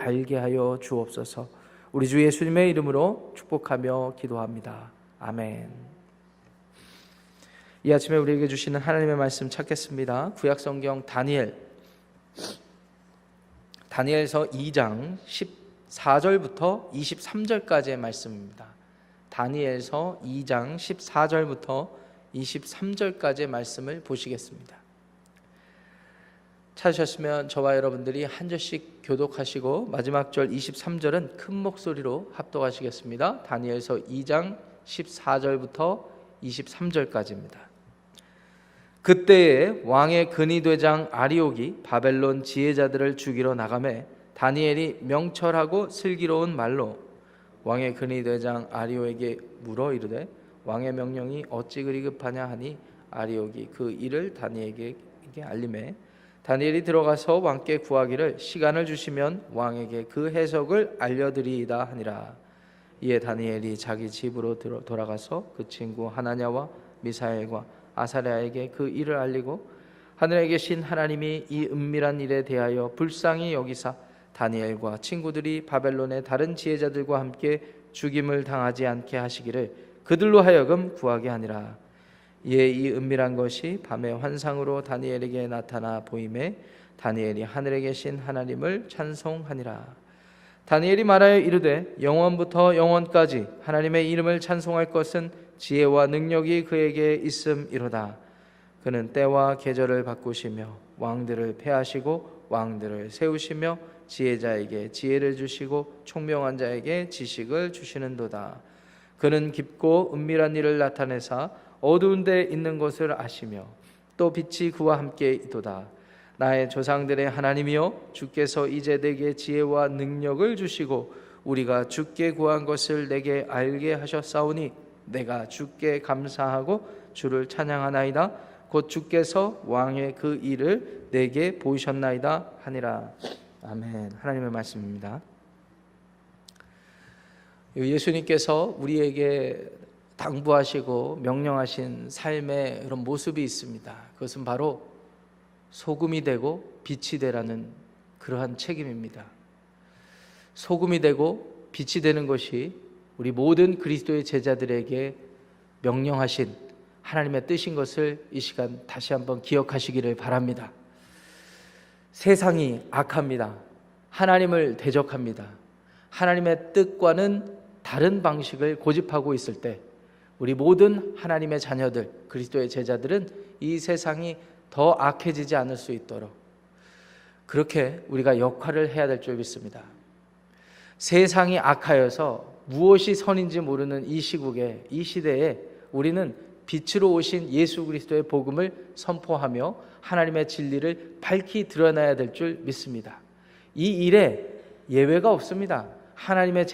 알게 하여 주옵소서. 우리 주 예수님의 이름으로 축복하며 기도합니다. 아멘. 이 아침에 우리에게 주시는 하나님의 말씀 찾겠습니다. 구약성경 다니엘서 2장 14절부터 23절까지의 말씀입니다. 다니엘서 2장 14절부터 23절까지의 말씀을 보시겠습니다. 찾으셨으면 저와 여러분들이 한 절씩 교독하시고 마지막 절 23절은 큰 목소리로 합독하시겠습니다. 다니엘서 2장 14절부터 23절까지입니다. 그때에 왕의 근위대장 아리옥이 바벨론 지혜자들을 죽이러 나가매 다니엘이 명철하고 슬기로운 말로 왕의 근위대장 아리옥에게 물어 이르되 왕의 명령이 어찌 그리 급하냐 하니 아리옥이 그 일을 다니엘에게 알림해 다니엘이 들어가서 왕께 구하기를 시간을 주시면 왕에게 그 해석을 알려드리이다 하니라. 이에 다니엘이 자기 집으로 돌아가서 그 친구 하나냐와 미사엘과 아사랴에게 그 일을 알리고 하늘에 계신 하나님이 이 은밀한 일에 대하여 불쌍히 여기사 다니엘과 친구들이 바벨론의 다른 지혜자들과 함께 죽임을 당하지 않게 하시기를 그들로 하여금 구하게 하니라. 이에 이 은밀한 것이 밤의 환상으로 다니엘에게 나타나 보임에 다니엘이 하늘에 계신 하나님을 찬송하니라. 다니엘이 말하여 이르되 영원부터 영원까지 하나님의 이름을 찬송할 것은 지혜와 능력이 그에게 있음이로다. 그는 때와 계절을 바꾸시며 왕들을 패하시고 왕들을 세우시며 지혜자에게 지혜를 주시고 총명한 자에게 지식을 주시는도다. 그는 깊고 은밀한 일을 나타내사 어두운 데 있는 것을 아시며 또 빛이 그와 함께 있도다. 나의 조상들의 하나님이여 주께서 이제 내게 지혜와 능력을 주시고 우리가 주께 구한 것을 내게 알게 하셨사오니 내가 주께 감사하고 주를 찬양하나이다. 곧 주께서 왕의 그 일을 내게 보이셨나이다 하니라. 아멘. 하나님의 말씀입니다. 예수님께서 우리에게 당부하시고 명령하신 삶의 그런 모습이 있습니다. 그것은 바로 소금이 되고 빛이 되라는 그러한 책임입니다. 소금이 되고 빛이 되는 것이 우리 모든 그리스도의 제자들에게 명령하신 하나님의 뜻인 것을 이 시간 다시 한번 기억하시기를 바랍니다. 세상이 악합니다. 하나님을 대적합니다. 하나님의 뜻과는 다른 방식을 고집하고 있을 때 우리 모든 하나님의 자녀들, 그리스도의 제자들은 이 세상이 더 악해지지 않을 수 있도록 그렇게 우리가 역할을 해야 될 줄 믿습니다. 세상이 악하여서 무엇이 선인지 모르는 이 시국에, 이 시대에 우리는 빛으로 오신 예수 그리스도의 복음을 선포하며 하나님의 진리를 밝히 드러나야 될 줄 믿습니다. 이 일에 예외가 없습니다. 하나님의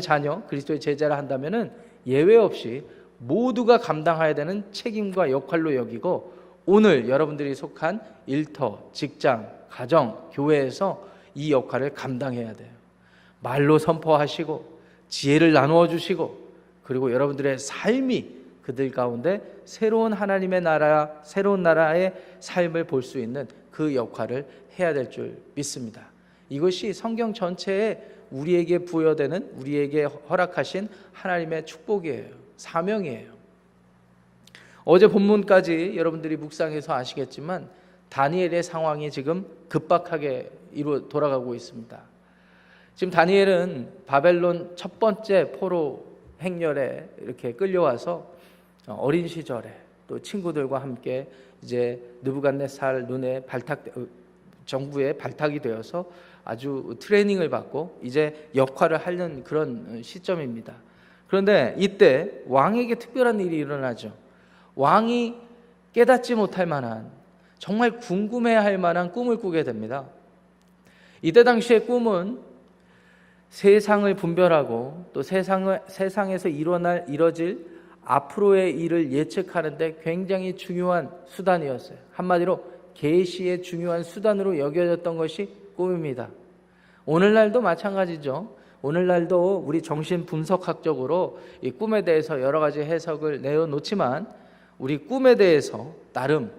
자녀, 그리스도의 제자를 한다면은 예외 없이 모두가 감당해야 되는 책임과 역할로 여기고 오늘 여러분들이 속한 일터, 직장, 가정, 교회에서 이 역할을 감당해야 돼요. 말로 선포하시고 지혜를 나누어 주시고 그리고 여러분들의 삶이 그들 가운데 새로운 하나님의 나라, 새로운 나라의 삶을 볼 수 있는 그 역할을 해야 될 줄 믿습니다. 이것이 성경 전체에 우리에게 부여되는, 우리에게 허락하신 하나님의 축복이에요. 사명이에요. 어제 본문까지 여러분들이 묵상해서 아시겠지만 다니엘의 상황이 지금 급박하게 돌아가고 있습니다. 지금 다니엘은 바벨론 첫 번째 포로 행렬에 이렇게 끌려와서 어린 시절에 또 친구들과 함께 이제 느부갓네살 눈에 정부에 발탁이 되어서 아주 트레이닝을 받고 이제 역할을 하려는 그런 시점입니다. 그런데 이때 왕에게 특별한 일이 일어나죠. 왕이 깨닫지 못할 만한, 정말 궁금해할 만한 꿈을 꾸게 됩니다. 이때 당시의 꿈은 세상을 분별하고 또 세상에서 이뤄질 앞으로의 일을 예측하는데 굉장히 중요한 수단이었어요. 한마디로 계시의 중요한 수단으로 여겨졌던 것이 꿈입니다. 오늘날도 마찬가지죠. 오늘날도 우리 정신분석학적으로 이 꿈에 대해서 여러 가지 해석을 내어놓지만 우리 꿈에 대해서 나름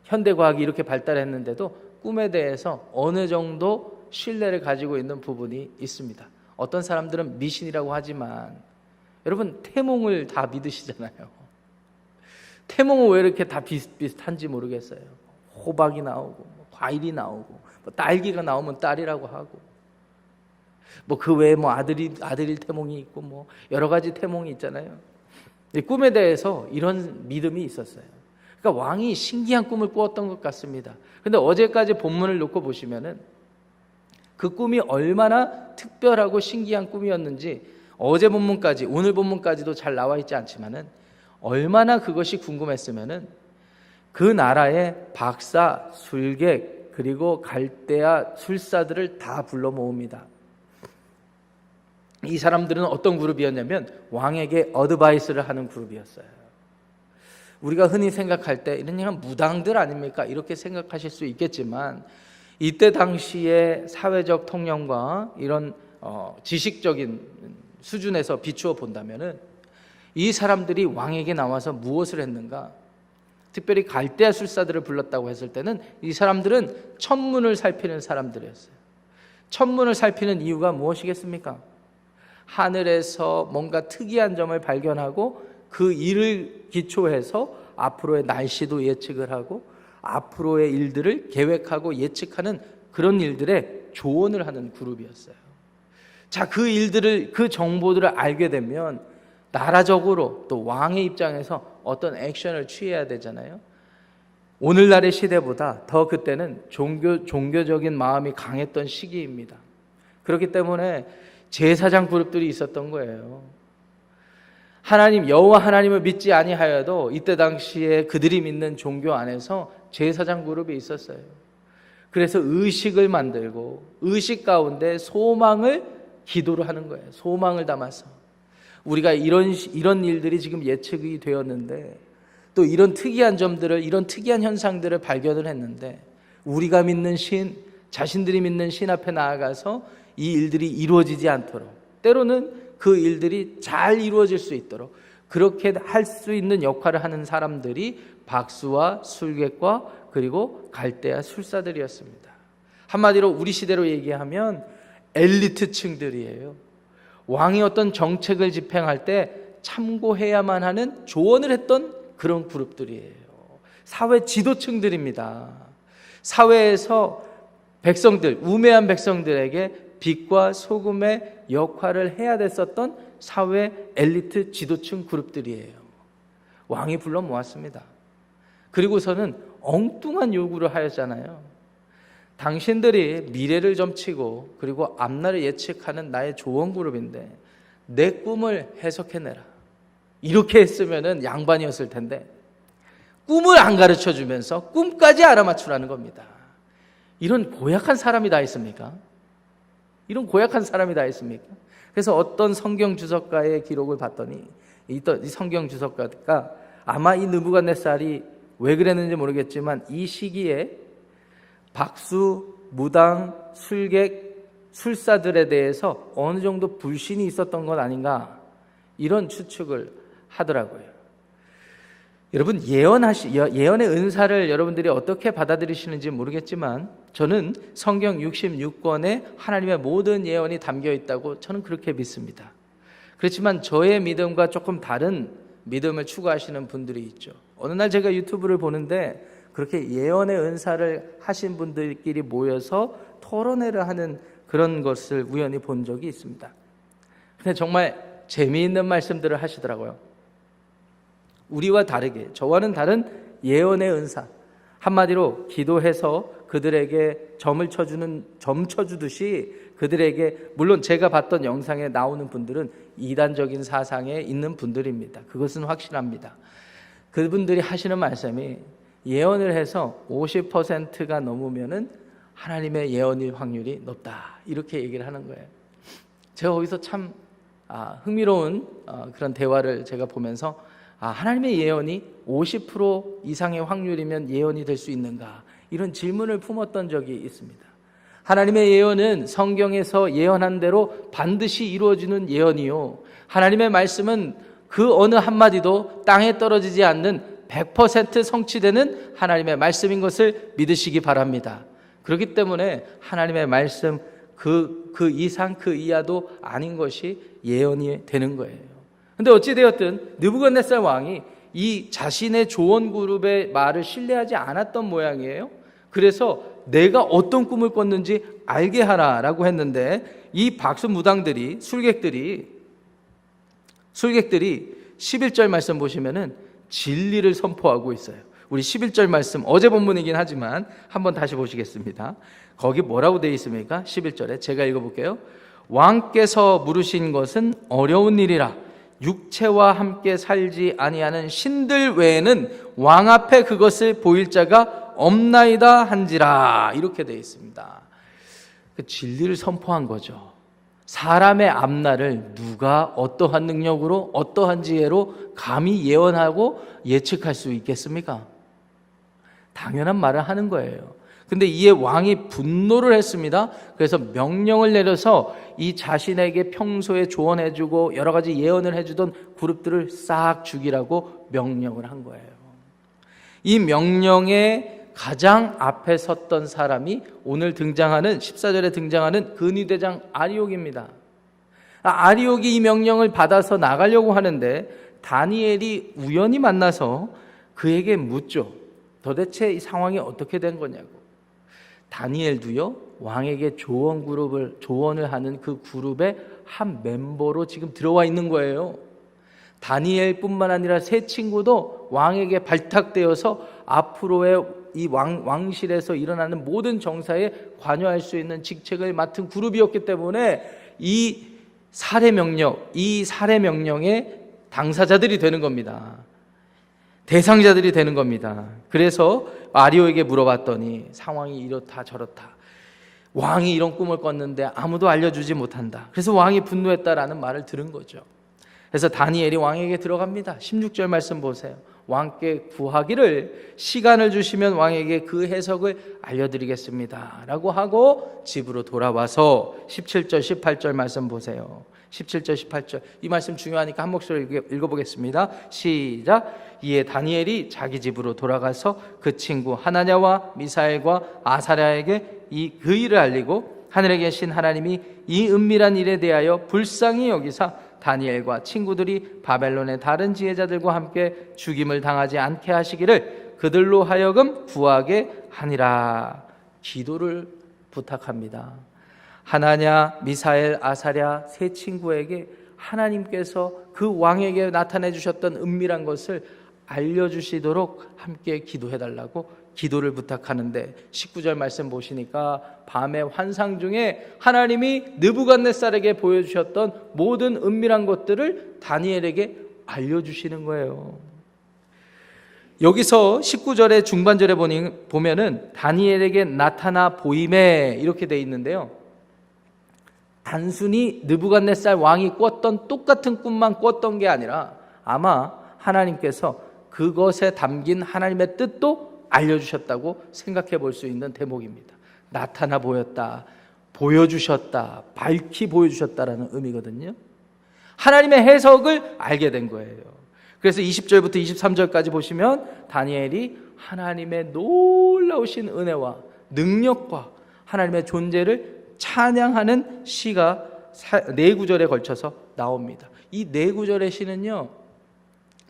현대과학이 이렇게 발달했는데도 꿈에 대해서 어느 정도 신뢰를 가지고 있는 부분이 있습니다. 어떤 사람들은 미신이라고 하지만 여러분 태몽을 다 믿으시잖아요. 태몽은 왜 이렇게 다 비슷비슷한지 모르겠어요. 호박이 나오고 과일이 나오고 딸기가 나오면 딸이라고 하고 그 외에 아들일 태몽이 있고 여러 가지 태몽이 있잖아요. 꿈에 대해서 이런 믿음이 있었어요. 그러니까 왕이 신기한 꿈을 꾸었던 것 같습니다. 그런데 어제까지 본문을 놓고 보시면은 그 꿈이 얼마나 특별하고 신기한 꿈이었는지 어제 본문까지 오늘 본문까지도 잘 나와 있지 않지만은 얼마나 그것이 궁금했으면은 그 나라의 박사, 술객 그리고 갈대아 술사들을 다 불러 모읍니다. 이 사람들은 어떤 그룹이었냐면 왕에게 어드바이스를 하는 그룹이었어요. 우리가 흔히 생각할 때 이런 그냥 무당들 아닙니까? 이렇게 생각하실 수 있겠지만 이때 당시의 사회적 통념과 이런 지식적인 수준에서 비추어 본다면은 이 사람들이 왕에게 나와서 무엇을 했는가? 특별히 갈대아 술사들을 불렀다고 했을 때는 이 사람들은 천문을 살피는 사람들이었어요. 천문을 살피는 이유가 무엇이겠습니까? 하늘에서 뭔가 특이한 점을 발견하고 그 일을 기초해서 앞으로의 날씨도 예측을 하고 앞으로의 일들을 계획하고 예측하는 그런 일들에 조언을 하는 그룹이었어요. 자, 그 정보들을 알게 되면 나라적으로 또 왕의 입장에서 어떤 액션을 취해야 되잖아요. 오늘날의 시대보다 더 그때는 종교적인 마음이 강했던 시기입니다. 그렇기 때문에 제사장 그룹들이 있었던 거예요. 여호와 하나님을 믿지 아니하여도 이때 당시에 그들이 믿는 종교 안에서 제사장 그룹이 있었어요. 그래서 의식을 만들고 의식 가운데 소망을 기도로 하는 거예요. 소망을 담아서 우리가 이런 일들이 지금 예측이 되었는데 또 이런 특이한 점들을 이런 특이한 현상들을 발견을 했는데 우리가 믿는 신, 자신들이 믿는 신 앞에 나아가서 이 일들이 이루어지지 않도록 때로는 그 일들이 잘 이루어질 수 있도록 그렇게 할 수 있는 역할을 하는 사람들이 박수와 술객과 그리고 갈대아 술사들이었습니다. 한마디로 우리 시대로 얘기하면 엘리트층들이에요. 왕이 어떤 정책을 집행할 때 참고해야만 하는 조언을 했던 그런 그룹들이에요. 사회 지도층들입니다. 사회에서 백성들, 우매한 백성들에게 빛과 소금의 역할을 해야 됐었던 사회 엘리트 지도층 그룹들이에요. 왕이 불러 모았습니다. 그리고서는 엉뚱한 요구를 하였잖아요. 당신들이 미래를 점치고 그리고 앞날을 예측하는 나의 조언 그룹인데 내 꿈을 해석해내라. 이렇게 했으면 양반이었을 텐데 꿈을 안 가르쳐주면서 꿈까지 알아맞추라는 겁니다. 이런 고약한 사람이 다 있습니까? 이런 고약한 사람이 다 있습니까? 그래서 어떤 성경 주석가의 기록을 봤더니 이 성경 주석가가 아마 이 느부갓네살이 왜 그랬는지 모르겠지만 이 시기에 박수, 무당, 술객, 술사들에 대해서 어느 정도 불신이 있었던 것 아닌가 이런 추측을 하더라고요. 여러분 예언의 은사를 여러분들이 어떻게 받아들이시는지 모르겠지만 저는 성경 66권에 하나님의 모든 예언이 담겨 있다고 저는 그렇게 믿습니다. 그렇지만 저의 믿음과 조금 다른 믿음을 추구하시는 분들이 있죠. 어느 날 제가 유튜브를 보는데 그렇게 예언의 은사를 하신 분들끼리 모여서 토론회를 하는 그런 것을 우연히 본 적이 있습니다. 근데 정말 재미있는 말씀들을 하시더라고요. 우리와 다르게 저와는 다른 예언의 은사, 한마디로 기도해서 그들에게 점 쳐주듯이 그들에게, 물론 제가 봤던 영상에 나오는 분들은 이단적인 사상에 있는 분들입니다. 그것은 확실합니다. 그분들이 하시는 말씀이 예언을 해서 50%가 넘으면은 하나님의 예언일 확률이 높다, 이렇게 얘기를 하는 거예요. 제가 거기서 참 흥미로운 그런 대화를 제가 보면서 하나님의 예언이 50% 이상의 확률이면 예언이 될 수 있는가, 이런 질문을 품었던 적이 있습니다. 하나님의 예언은 성경에서 예언한 대로 반드시 이루어지는 예언이요, 하나님의 말씀은 그 어느 한마디도 땅에 떨어지지 않는 100% 성취되는 하나님의 말씀인 것을 믿으시기 바랍니다. 그렇기 때문에 하나님의 말씀 그 이상 그 이하도 아닌 것이 예언이 되는 거예요. 근데 어찌되었든 느부갓네살 왕이 이 자신의 조언 그룹의 말을 신뢰하지 않았던 모양이에요. 그래서 내가 어떤 꿈을 꿨는지 알게 하라라고 했는데, 이 박수무당들이 술객들이 11절 말씀 보시면은 진리를 선포하고 있어요. 우리 11절 말씀 어제 본문이긴 하지만 한번 다시 보시겠습니다. 거기 뭐라고 되어 있습니까? 11절에 제가 읽어볼게요. 왕께서 물으신 것은 어려운 일이라 육체와 함께 살지 아니하는 신들 외에는 왕 앞에 그것을 보일 자가 없나이다 한지라. 이렇게 되어 있습니다. 그 진리를 선포한 거죠. 사람의 앞날을 누가 어떠한 능력으로 어떠한 지혜로 감히 예언하고 예측할 수 있겠습니까? 당연한 말을 하는 거예요. 근데 이에 왕이 분노를 했습니다. 그래서 명령을 내려서 이 자신에게 평소에 조언해주고 여러 가지 예언을 해주던 그룹들을 싹 죽이라고 명령을 한 거예요. 이 명령에 가장 앞에 섰던 사람이 오늘 등장하는 14절에 등장하는 근위대장 아리옥입니다. 아리옥이 이 명령을 받아서 나가려고 하는데 다니엘이 우연히 만나서 그에게 묻죠. 도대체 이 상황이 어떻게 된 거냐고. 다니엘도요, 왕에게 조언을 하는 그 그룹의 한 멤버로 지금 들어와 있는 거예요. 다니엘뿐만 아니라 세 친구도 왕에게 발탁되어서 앞으로의 이 왕실에서 일어나는 모든 정사에 관여할 수 있는 직책을 맡은 그룹이었기 때문에 이 살해 명령의 당사자들이 되는 겁니다. 대상자들이 되는 겁니다. 그래서 아리오에게 물어봤더니 상황이 이렇다 저렇다. 왕이 이런 꿈을 꿨는데 아무도 알려주지 못한다. 그래서 왕이 분노했다라는 말을 들은 거죠. 그래서 다니엘이 왕에게 들어갑니다. 16절 말씀 보세요. 왕께 구하기를 시간을 주시면 왕에게 그 해석을 알려드리겠습니다 라고 하고 집으로 돌아와서 17절 18절 말씀 보세요. 17절 18절 이 말씀 중요하니까 한 목소리로 읽어보겠습니다. 시작. 이에 다니엘이 자기 집으로 돌아가서 그 친구 하나냐와 미사엘과 아사랴에게 그 일을 알리고 하늘에 계신 하나님이 이 은밀한 일에 대하여 불쌍히 여기사 다니엘과 친구들이 바벨론의 다른 지혜자들과 함께 죽임을 당하지 않게 하시기를 그들로 하여금 구하게 하니라. 기도를 부탁합니다. 하나냐, 미사엘, 아사랴 세 친구에게 하나님께서 그 왕에게 나타내 주셨던 은밀한 것을 알려주시도록 함께 기도해달라고 기도를 부탁하는데 19절 말씀 보시니까 밤의 환상 중에 하나님이 느부갓네살에게 보여주셨던 모든 은밀한 것들을 다니엘에게 알려주시는 거예요. 여기서 19절의 중반절에 보면은 다니엘에게 나타나 보임에 이렇게 돼 있는데요. 단순히 느부갓네살 왕이 꿨던 똑같은 꿈만 꿨던 게 아니라 아마 하나님께서 그것에 담긴 하나님의 뜻도 알려주셨다고 생각해 볼 수 있는 대목입니다. 나타나 보였다, 보여주셨다, 밝히 보여주셨다라는 의미거든요. 하나님의 해석을 알게 된 거예요. 그래서 20절부터 23절까지 보시면 다니엘이 하나님의 놀라우신 은혜와 능력과 하나님의 존재를 찬양하는 시가 4구절에 걸쳐서 나옵니다. 이 4구절의 시는요,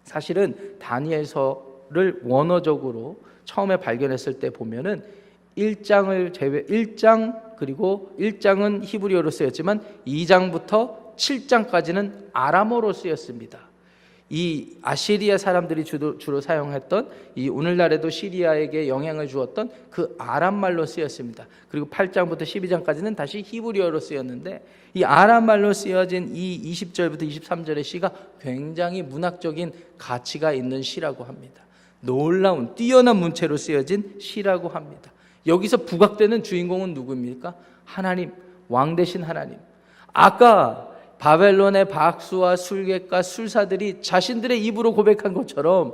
사실은 다니엘서를 원어적으로 처음에 발견했을 때 보면은 1장 그리고 1장은 히브리어로 쓰였지만 2장부터 7장까지는 아람어로 쓰였습니다. 이 아시리아 사람들이 주로 사용했던 이 오늘날에도 시리아에게 영향을 주었던 그 아람말로 쓰였습니다. 그리고 8장부터 12장까지는 다시 히브리어로 쓰였는데 이 아람말로 쓰여진 이 20절부터 23절의 시가 굉장히 문학적인 가치가 있는 시라고 합니다. 놀라운 뛰어난 문체로 쓰여진 시라고 합니다. 여기서 부각되는 주인공은 누구입니까? 하나님, 왕 되신 하나님. 아까 바벨론의 박수와 술객과 술사들이 자신들의 입으로 고백한 것처럼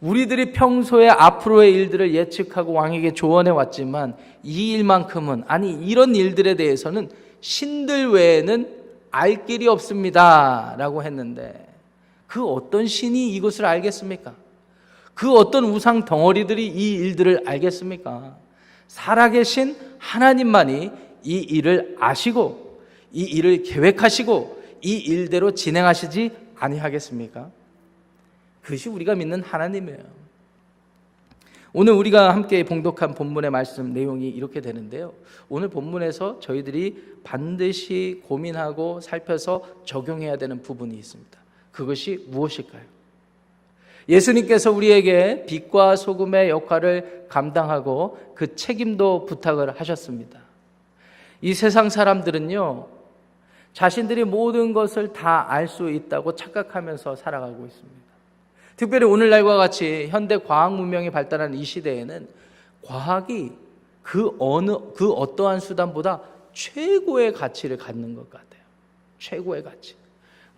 우리들이 평소에 앞으로의 일들을 예측하고 왕에게 조언해 왔지만 이 일만큼은, 아니 이런 일들에 대해서는 신들 외에는 알 길이 없습니다 라고 했는데, 그 어떤 신이 이것을 알겠습니까? 그 어떤 우상 덩어리들이 이 일들을 알겠습니까? 살아계신 하나님만이 이 일을 아시고 이 일을 계획하시고 이 일대로 진행하시지 아니하겠습니까? 그것이 우리가 믿는 하나님이에요. 오늘 우리가 함께 봉독한 본문의 말씀 내용이 이렇게 되는데요. 오늘 본문에서 저희들이 반드시 고민하고 살펴서 적용해야 되는 부분이 있습니다. 그것이 무엇일까요? 예수님께서 우리에게 빛과 소금의 역할을 감당하고 그 책임도 부탁을 하셨습니다. 이 세상 사람들은요, 자신들이 모든 것을 다 알 수 있다고 착각하면서 살아가고 있습니다. 특별히 오늘날과 같이 현대 과학 문명이 발달하는 이 시대에는 과학이 그 어떠한 수단보다 최고의 가치를 갖는 것 같아요. 최고의 가치.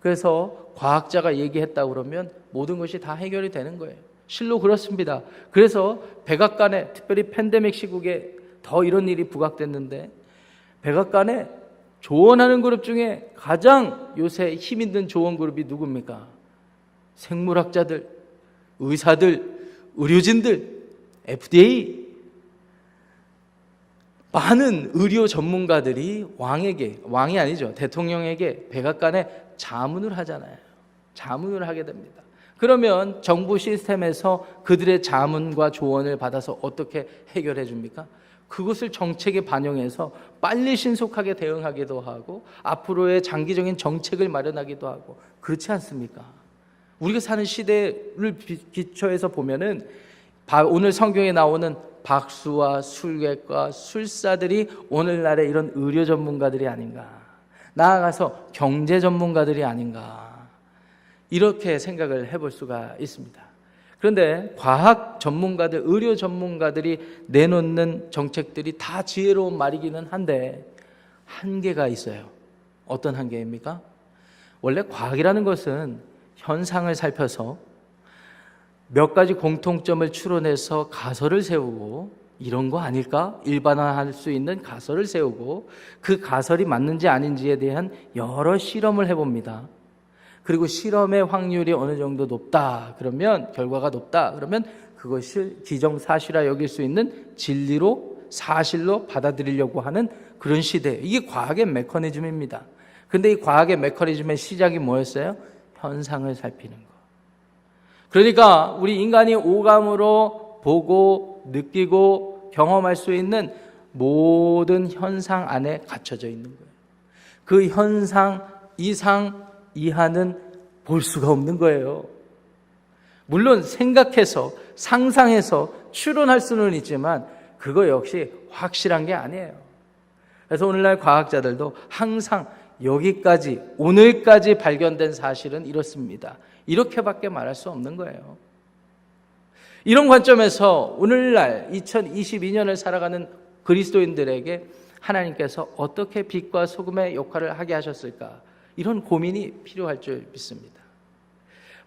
그래서 과학자가 얘기했다 그러면 모든 것이 다 해결이 되는 거예요. 실로 그렇습니다. 그래서 백악관에, 특별히 팬데믹 시국에 더 이런 일이 부각됐는데, 백악관에 조언하는 그룹 중에 가장 요새 힘 있는 조언 그룹이 누굽니까? 생물학자들, 의사들, 의료진들, FDA, 많은 의료 전문가들이 왕이 아니죠, 대통령에게 백악관에 자문을 하잖아요. 자문을 하게 됩니다. 그러면 정부 시스템에서 그들의 자문과 조언을 받아서 어떻게 해결해 줍니까? 그것을 정책에 반영해서 빨리 신속하게 대응하기도 하고 앞으로의 장기적인 정책을 마련하기도 하고, 그렇지 않습니까? 우리가 사는 시대를 기초해서 보면은 오늘 성경에 나오는 박수와 술객과 술사들이 오늘날의 이런 의료 전문가들이 아닌가, 나아가서 경제 전문가들이 아닌가, 이렇게 생각을 해볼 수가 있습니다. 그런데 과학 전문가들, 의료 전문가들이 내놓는 정책들이 다 지혜로운 말이기는 한데 한계가 있어요. 어떤 한계입니까? 원래 과학이라는 것은 현상을 살펴서 몇 가지 공통점을 추론해서 가설을 세우고, 이런 거 아닐까? 일반화할 수 있는 가설을 세우고 그 가설이 맞는지 아닌지에 대한 여러 실험을 해봅니다. 그리고 실험의 확률이 어느 정도 높다 그러면, 결과가 높다 그러면 그것을 기정사실화 여길 수 있는 진리로, 사실로 받아들이려고 하는 그런 시대. 이게 과학의 메커니즘입니다. 그런데 이 과학의 메커니즘의 시작이 뭐였어요? 현상을 살피는 것. 그러니까 우리 인간이 오감으로 보고 느끼고 경험할 수 있는 모든 현상 안에 갇혀져 있는 거예요. 그 현상 이상 이하는 볼 수가 없는 거예요. 물론 생각해서 상상해서 추론할 수는 있지만 그거 역시 확실한 게 아니에요. 그래서 오늘날 과학자들도 항상 여기까지, 오늘까지 발견된 사실은 이렇습니다, 이렇게밖에 말할 수 없는 거예요. 이런 관점에서 오늘날 2022년을 살아가는 그리스도인들에게 하나님께서 어떻게 빛과 소금의 역할을 하게 하셨을까, 이런 고민이 필요할 줄 믿습니다.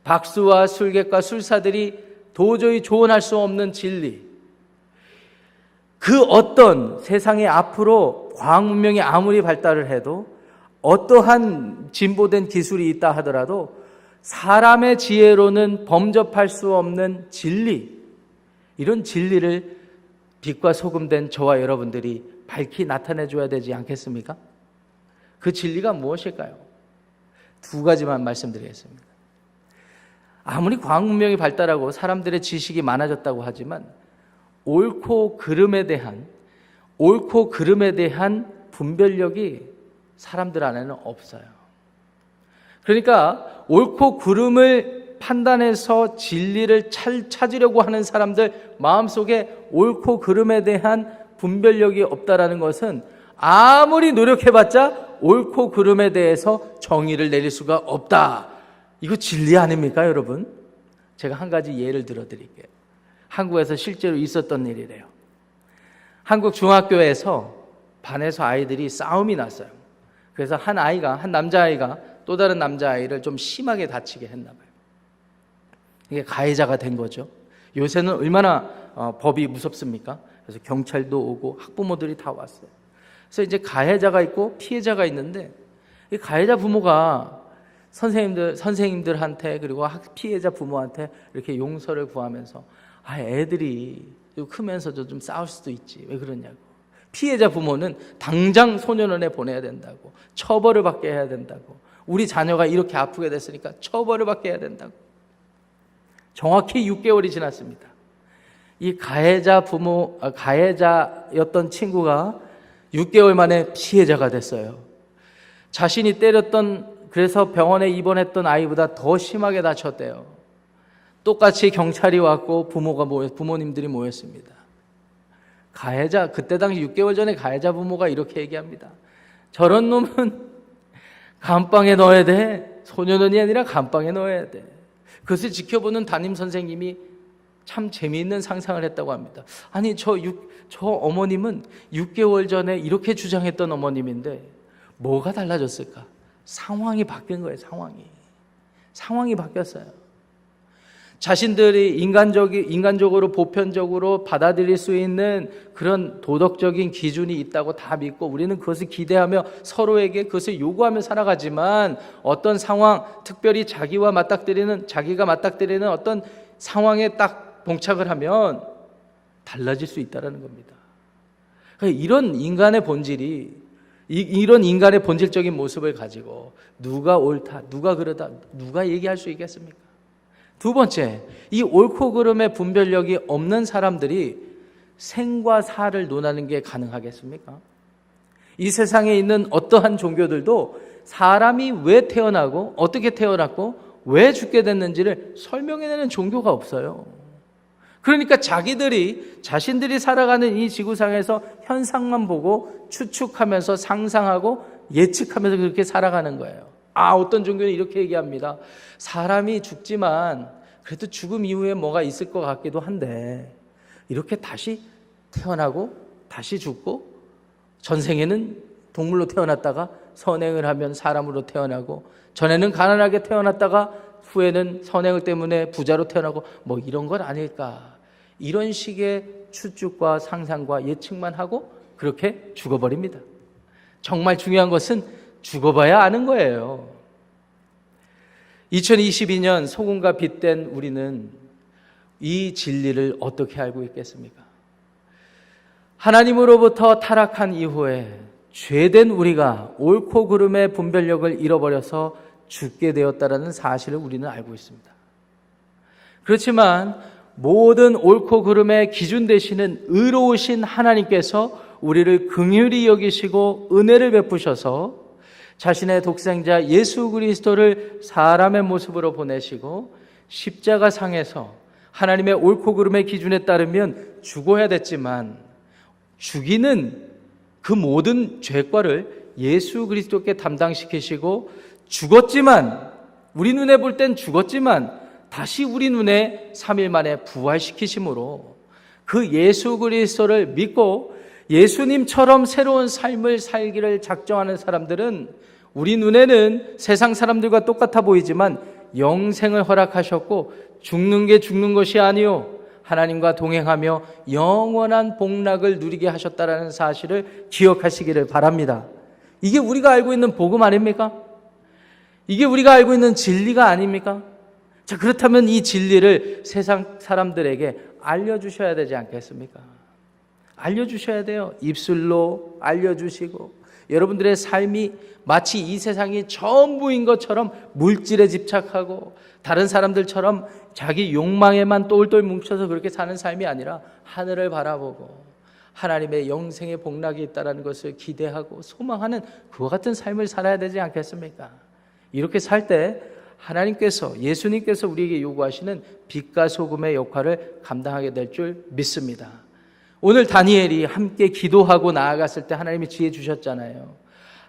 박수와 술객과 술사들이 도저히 조언할 수 없는 진리, 그 어떤 세상에 앞으로 과학 문명이 아무리 발달을 해도, 어떠한 진보된 기술이 있다 하더라도 사람의 지혜로는 범접할 수 없는 진리, 이런 진리를 빛과 소금된 저와 여러분들이 밝히 나타내 줘야 되지 않겠습니까? 그 진리가 무엇일까요? 두 가지만 말씀드리겠습니다. 아무리 과학 문명이 발달하고 사람들의 지식이 많아졌다고 하지만 옳고 그름에 대한 분별력이 사람들 안에는 없어요. 그러니까 옳고 그름을 판단해서 진리를 찾으려고 하는 사람들 마음속에 옳고 그름에 대한 분별력이 없다라는 것은 아무리 노력해봤자 옳고 그름에 대해서 정의를 내릴 수가 없다. 이거 진리 아닙니까, 여러분? 제가 한 가지 예를 들어드릴게요. 한국에서 실제로 있었던 일이래요. 한국 중학교에서 반에서 아이들이 싸움이 났어요. 그래서 한 남자아이가 또 다른 남자아이를 좀 심하게 다치게 했나 봐요. 이게 가해자가 된 거죠. 요새는 얼마나 법이 무섭습니까? 그래서 경찰도 오고 학부모들이 다 왔어요. 그래서 이제 가해자가 있고 피해자가 있는데, 이 가해자 부모가 선생님들한테 그리고 피해자 부모한테 이렇게 용서를 구하면서 애들이 크면서도 좀 싸울 수도 있지. 왜 그러냐고. 피해자 부모는 당장 소년원에 보내야 된다고. 처벌을 받게 해야 된다고. 우리 자녀가 이렇게 아프게 됐으니까 처벌을 받게 해야 된다고. 정확히 6개월이 지났습니다. 이 가해자였던 친구가 6개월 만에 피해자가 됐어요. 자신이 때렸던, 그래서 병원에 입원했던 아이보다 더 심하게 다쳤대요. 똑같이 경찰이 왔고 부모님들이 모였습니다. 그때 당시 6개월 전에 가해자 부모가 이렇게 얘기합니다. 저런 놈은 감방에 넣어야 돼. 소년원이 아니라 감방에 넣어야 돼. 그것을 지켜보는 담임 선생님이 참 재미있는 상상을 했다고 합니다. 아니 저 어머님은 6개월 전에 이렇게 주장했던 어머님인데 뭐가 달라졌을까? 상황이 바뀐 거예요. 상황이 바뀌었어요. 자신들이 인간적으로 보편적으로 받아들일 수 있는 그런 도덕적인 기준이 있다고 다 믿고 우리는 그것을 기대하며 서로에게 그것을 요구하며 살아가지만 어떤 상황, 특별히 자기가 맞닥뜨리는 어떤 상황에 딱 봉착을 하면 달라질 수 있다는 겁니다. 이런 인간의 본질적인 모습을 가지고 누가 옳다, 누가 그러다, 누가 얘기할 수 있겠습니까? 두 번째, 이 옳고 그름의 분별력이 없는 사람들이 생과 사를 논하는 게 가능하겠습니까? 이 세상에 있는 어떠한 종교들도 사람이 왜 태어나고 어떻게 태어났고 왜 죽게 됐는지를 설명해내는 종교가 없어요. 그러니까 자신들이 살아가는 이 지구상에서 현상만 보고 추측하면서 상상하고 예측하면서 그렇게 살아가는 거예요. 어떤 종교는 이렇게 얘기합니다. 사람이 죽지만 그래도 죽음 이후에 뭐가 있을 것 같기도 한데 이렇게 다시 태어나고 다시 죽고 전생에는 동물로 태어났다가 선행을 하면 사람으로 태어나고 전에는 가난하게 태어났다가 후에는 선행을 때문에 부자로 태어나고 뭐 이런 건 아닐까. 이런 식의 추측과 상상과 예측만 하고 그렇게 죽어버립니다. 정말 중요한 것은 죽어봐야 아는 거예요. 2022년 소금과 빛된 우리는 이 진리를 어떻게 알고 있겠습니까? 하나님으로부터 타락한 이후에 죄된 우리가 옳고 그름의 분별력을 잃어버려서 죽게 되었다는 사실을 우리는 알고 있습니다. 그렇지만 모든 옳고 그름의 기준 되시는 의로우신 하나님께서 우리를 긍휼히 여기시고 은혜를 베푸셔서 자신의 독생자 예수 그리스도를 사람의 모습으로 보내시고 십자가상에서 하나님의 옳고 그름의 기준에 따르면 죽어야 됐지만 죽이는 그 모든 죄과를 예수 그리스도께 담당시키시고 죽었지만 우리 눈에 볼 땐 죽었지만 다시 우리 눈에 3일 만에 부활시키심으로 그 예수 그리스도를 믿고 예수님처럼 새로운 삶을 살기를 작정하는 사람들은 우리 눈에는 세상 사람들과 똑같아 보이지만 영생을 허락하셨고 죽는 게 죽는 것이 아니요 하나님과 동행하며 영원한 복락을 누리게 하셨다는 사실을 기억하시기를 바랍니다. 이게 우리가 알고 있는 복음 아닙니까? 이게 우리가 알고 있는 진리가 아닙니까? 자, 그렇다면 이 진리를 세상 사람들에게 알려주셔야 되지 않겠습니까? 알려주셔야 돼요. 입술로 알려주시고 여러분들의 삶이 마치 이 세상이 전부인 것처럼 물질에 집착하고 다른 사람들처럼 자기 욕망에만 똘똘 뭉쳐서 그렇게 사는 삶이 아니라 하늘을 바라보고 하나님의 영생의 복락이 있다는 것을 기대하고 소망하는 그와 같은 삶을 살아야 되지 않겠습니까? 이렇게 살 때 하나님께서 예수님께서 우리에게 요구하시는 빛과 소금의 역할을 감당하게 될 줄 믿습니다. 오늘 다니엘이 함께 기도하고 나아갔을 때 하나님이 지혜 주셨잖아요.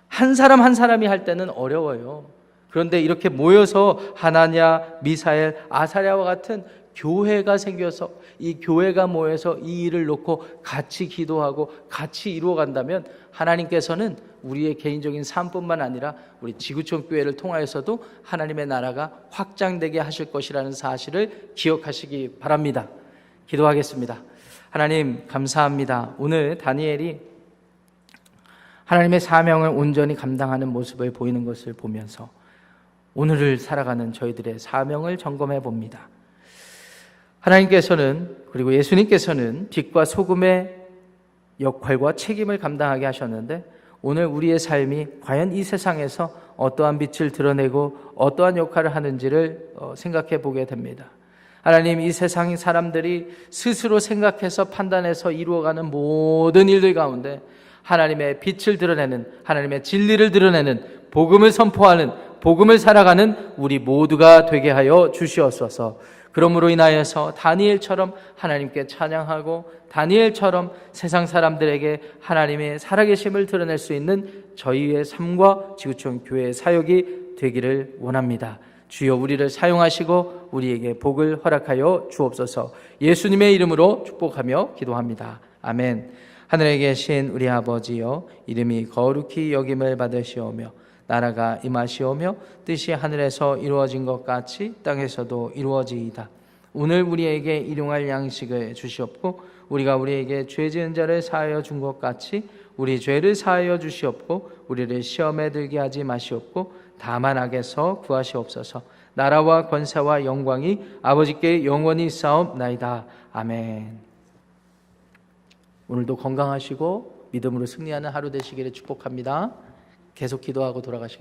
한 사람 한 사람이 할 때는 어려워요. 그런데 이렇게 모여서 하나냐, 미사엘, 아사랴와 같은 교회가 생겨서 이 교회가 모여서 이 일을 놓고 같이 기도하고 같이 이루어간다면 하나님께서는 우리의 개인적인 삶뿐만 아니라 우리 지구촌 교회를 통하여서도 하나님의 나라가 확장되게 하실 것이라는 사실을 기억하시기 바랍니다. 기도하겠습니다. 하나님 감사합니다. 오늘 다니엘이 하나님의 사명을 온전히 감당하는 모습을 보이는 것을 보면서 오늘을 살아가는 저희들의 사명을 점검해 봅니다. 하나님께서는, 그리고 예수님께서는 빛과 소금의 역할과 책임을 감당하게 하셨는데, 오늘 우리의 삶이 과연 이 세상에서 어떠한 빛을 드러내고 어떠한 역할을 하는지를 생각해 보게 됩니다. 하나님, 이 세상 사람들이 스스로 생각해서 판단해서 이루어가는 모든 일들 가운데 하나님의 빛을 드러내는, 하나님의 진리를 드러내는, 복음을 선포하는, 복음을 살아가는 우리 모두가 되게 하여 주시옵소서. 그러므로 인하여서 다니엘처럼 하나님께 찬양하고, 다니엘처럼 세상 사람들에게 하나님의 살아계심을 드러낼 수 있는 저희의 삶과 지구촌 교회의 사역이 되기를 원합니다. 주여, 우리를 사용하시고 우리에게 복을 허락하여 주옵소서. 예수님의 이름으로 축복하며 기도합니다. 아멘. 하늘에 계신 우리 아버지여, 이름이 거룩히 여김을 받으시오며 나라가 임하시오며 뜻이 하늘에서 이루어진 것 같이 땅에서도 이루어지이다. 오늘 우리에게 일용할 양식을 주시옵고, 우리가 우리에게 죄 지은 자를 사하여 준 것 같이 우리 죄를 사하여 주시옵고, 우리를 시험에 들게 하지 마시옵고 다만 악에서 구하시옵소서. 나라와 권세와 영광이 아버지께 영원히 있사옵나이다. 아멘. 오늘도 건강하시고 믿음으로 승리하는 하루 되시기를 축복합니다. 계속 기도하고 돌아가시겠습니다.